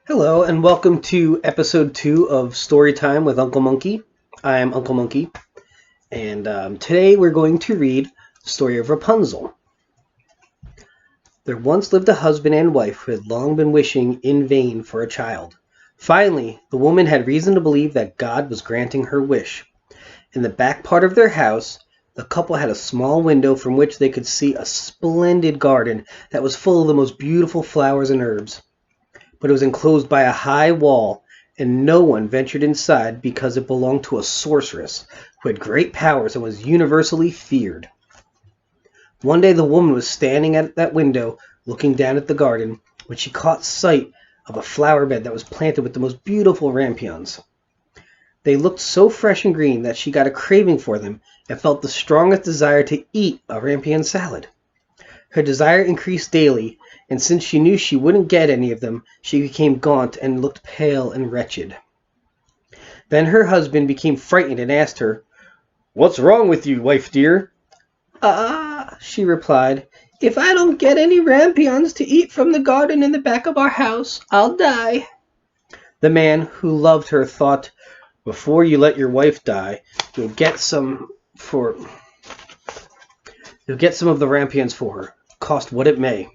Hello and welcome to episode 2 of Storytime with Uncle Monkey. I am Uncle Monkey, and today we're going to read the story of Rapunzel. There once lived a husband and wife who had long been wishing in vain for a child. Finally, the woman had reason to believe that God was granting her wish. In the back part of their house, the couple had a small window from which they could see a splendid garden that was full of the most beautiful flowers and herbs. But it was enclosed by a high wall, and no one ventured inside because it belonged to a sorceress who had great powers and was universally feared. One day the woman was standing at that window looking down at the garden when she caught sight of a flower bed that was planted with the most beautiful rampions. They looked so fresh and green that she got a craving for them and felt the strongest desire to eat a rampion salad. Her desire increased daily, and since she knew she wouldn't get any of them, she became gaunt and looked pale and wretched. Then her husband became frightened and asked her, "What's wrong with you, wife dear?" She replied, "If I don't get any rampions to eat from the garden in the back of our house, I'll die." The man who loved her thought, "Before you let your wife die, you'll get some of the rampions for her, cost what it may."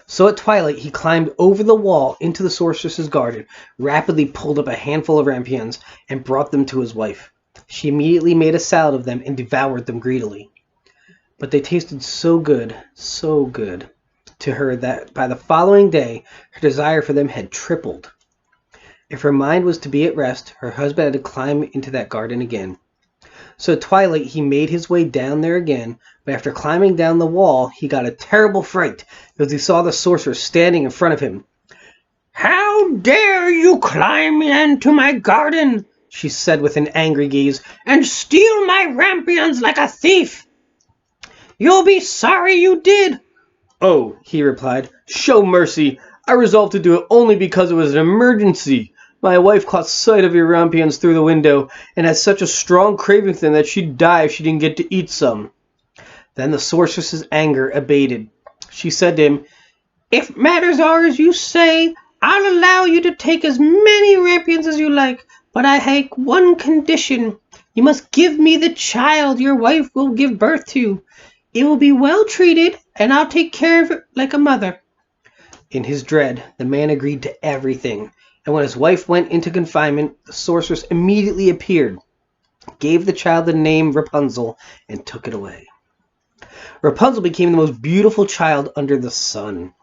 So at twilight he climbed over the wall into the sorceress's garden, rapidly pulled up a handful of rampions, and brought them to his wife. She immediately made a salad of them and devoured them greedily. But they tasted so good to her that by the following day her desire for them had tripled. If her mind was to be at rest, her husband had to climb into that garden again. So at twilight he made his way down there again, but after climbing down the wall, he got a terrible fright because he saw the sorceress standing in front of him. "How dare you climb into my garden," she said with an angry gaze, "and steal my rampions like a thief? You'll be sorry you did." "Oh," he replied, "show mercy. I resolved to do it only because it was an emergency. My wife caught sight of your rampions through the window and had such a strong craving for them that she'd die if she didn't get to eat some." Then the sorceress's anger abated. She said to him, "If matters are as you say, I'll allow you to take as many rampions as you like, but I make one condition. You must give me the child your wife will give birth to. It will be well treated, and I'll take care of it like a mother." In his dread, the man agreed to everything, and when his wife went into confinement, the sorceress immediately appeared, gave the child the name Rapunzel, and took it away. Rapunzel became the most beautiful child under the sun.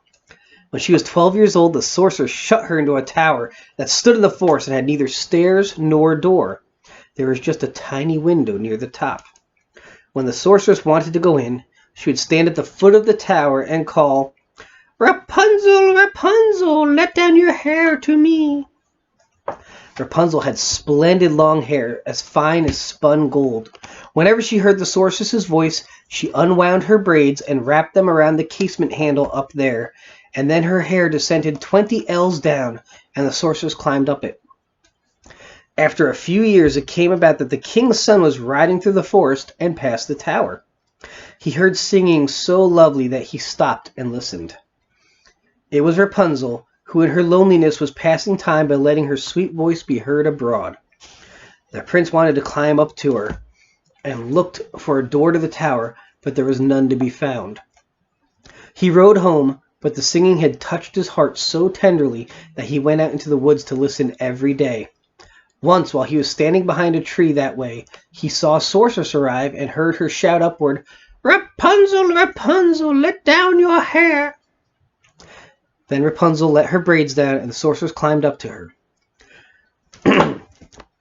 When she was 12 years old, the sorceress shut her into a tower that stood in the forest and had neither stairs nor door. There was just a tiny window near the top. When the sorceress wanted to go in, she would stand at the foot of the tower and call, "Rapunzel, Rapunzel, let down your hair to me." Rapunzel had splendid long hair, as fine as spun gold. Whenever she heard the sorceress's voice, she unwound her braids and wrapped them around the casement handle up there, and then her hair descended 20 ells down, and the sorceress climbed up it. After a few years, it came about that the king's son was riding through the forest and passed the tower. He heard singing so lovely that he stopped and listened. It was Rapunzel, who in her loneliness was passing time by letting her sweet voice be heard abroad. The prince wanted to climb up to her and looked for a door to the tower, but there was none to be found. He rode home, but the singing had touched his heart so tenderly that he went out into the woods to listen every day. Once, while he was standing behind a tree that way, he saw a sorceress arrive and heard her shout upward, "Rapunzel, Rapunzel, let down your hair." Then Rapunzel let her braids down, and the sorceress climbed up to her.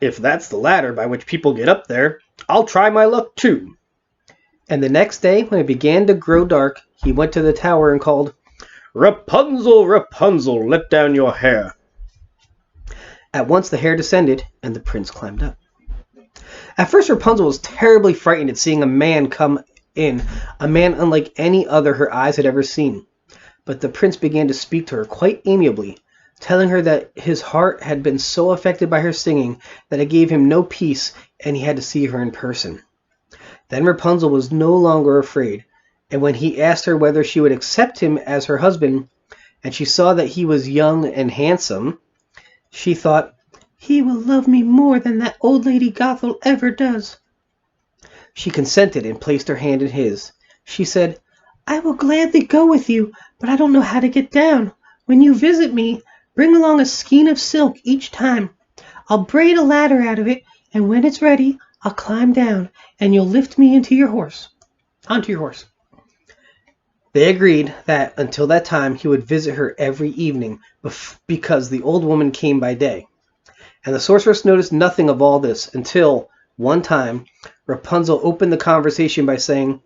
"If that's the ladder by which people get up there, I'll try my luck too." And the next day, when it began to grow dark, he went to the tower and called, "Rapunzel, Rapunzel, let down your hair." At once the hair descended, and the prince climbed up. At first Rapunzel was terribly frightened at seeing a man come in, a man unlike any other her eyes had ever seen. But the prince began to speak to her quite amiably, telling her that his heart had been so affected by her singing that it gave him no peace and he had to see her in person. Then Rapunzel was no longer afraid, and when he asked her whether she would accept him as her husband, and she saw that he was young and handsome, she thought, "He will love me more than that old Lady Gothel ever does." She consented and placed her hand in his. She said, "I will gladly go with you, but I don't know how to get down. When you visit me, bring along a skein of silk each time. I'll braid a ladder out of it, and when it's ready, I'll climb down, and you'll lift me onto your horse. They agreed that until that time he would visit her every evening, because the old woman came by day. And the sorceress noticed nothing of all this until, one time, Rapunzel opened the conversation by saying,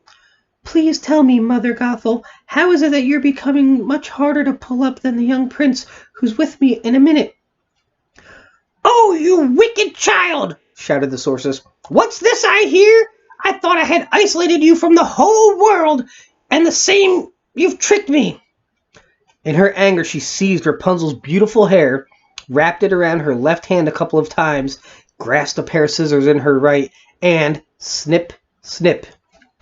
"Please tell me, Mother Gothel, how is it that you're becoming much harder to pull up than the young prince who's with me in a minute?" "Oh, you wicked child!" shouted the sorceress. "What's this I hear? I thought I had isolated you from the whole world, and the same, you've tricked me." In her anger, she seized Rapunzel's beautiful hair, wrapped it around her left hand a couple of times, grasped a pair of scissors in her right, and snip, snip,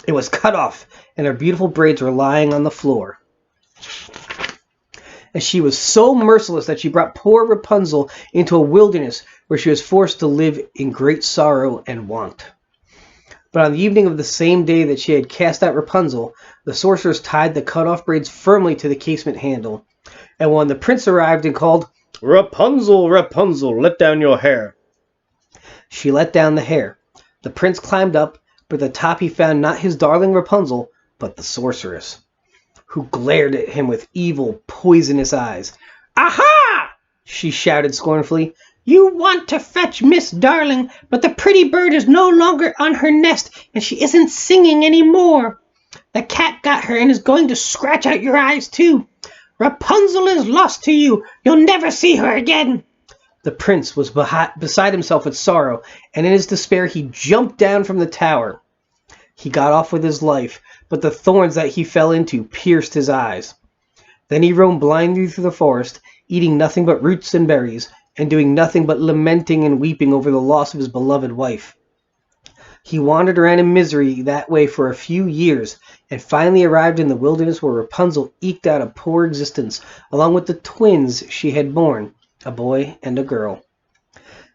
it was cut off, and her beautiful braids were lying on the floor. And she was so merciless that she brought poor Rapunzel into a wilderness where she was forced to live in great sorrow and want. But on the evening of the same day that she had cast out Rapunzel, the sorceress tied the cut-off braids firmly to the casement handle. And when the prince arrived and called, "Rapunzel, Rapunzel, let down your hair," she let down the hair. The prince climbed up, but at the top he found not his darling Rapunzel, but the sorceress, who glared at him with evil, poisonous eyes. "Aha!" she shouted scornfully. "You want to fetch Miss Darling, but the pretty bird is no longer on her nest, and she isn't singing any more. The cat got her and is going to scratch out your eyes too. Rapunzel is lost to you. You'll never see her again." The prince was beside himself with sorrow, and in his despair he jumped down from the tower. He got off with his life, but the thorns that he fell into pierced his eyes. Then he roamed blindly through the forest, eating nothing but roots and berries, and doing nothing but lamenting and weeping over the loss of his beloved wife. He wandered around in misery that way for a few years, and finally arrived in the wilderness where Rapunzel eked out a poor existence, along with the twins she had borne, a boy and a girl.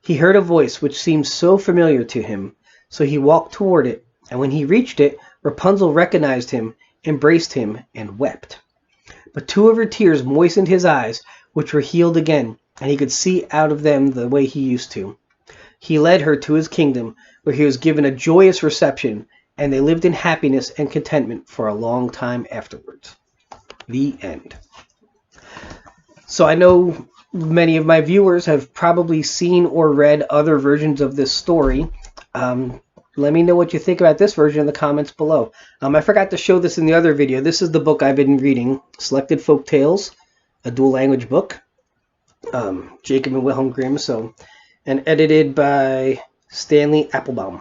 He heard a voice which seemed so familiar to him, so he walked toward it, and when he reached it, Rapunzel recognized him, embraced him, and wept. But two of her tears moistened his eyes, which were healed again, and he could see out of them the way he used to. He led her to his kingdom, where he was given a joyous reception, and they lived in happiness and contentment for a long time afterwards. The end. So I know many of my viewers have probably seen or read other versions of this story. Let me know what you think about this version in the comments below. I forgot to show this in the other video. This is the book I've been reading, Selected Folktales, a dual language book. Jacob and Wilhelm Grimm, and edited by Stanley Appelbaum,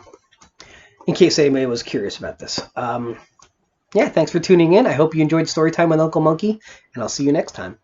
in case anybody was curious about this. Yeah, thanks for tuning in. I hope you enjoyed Storytime with Uncle Monkey, and I'll see you next time.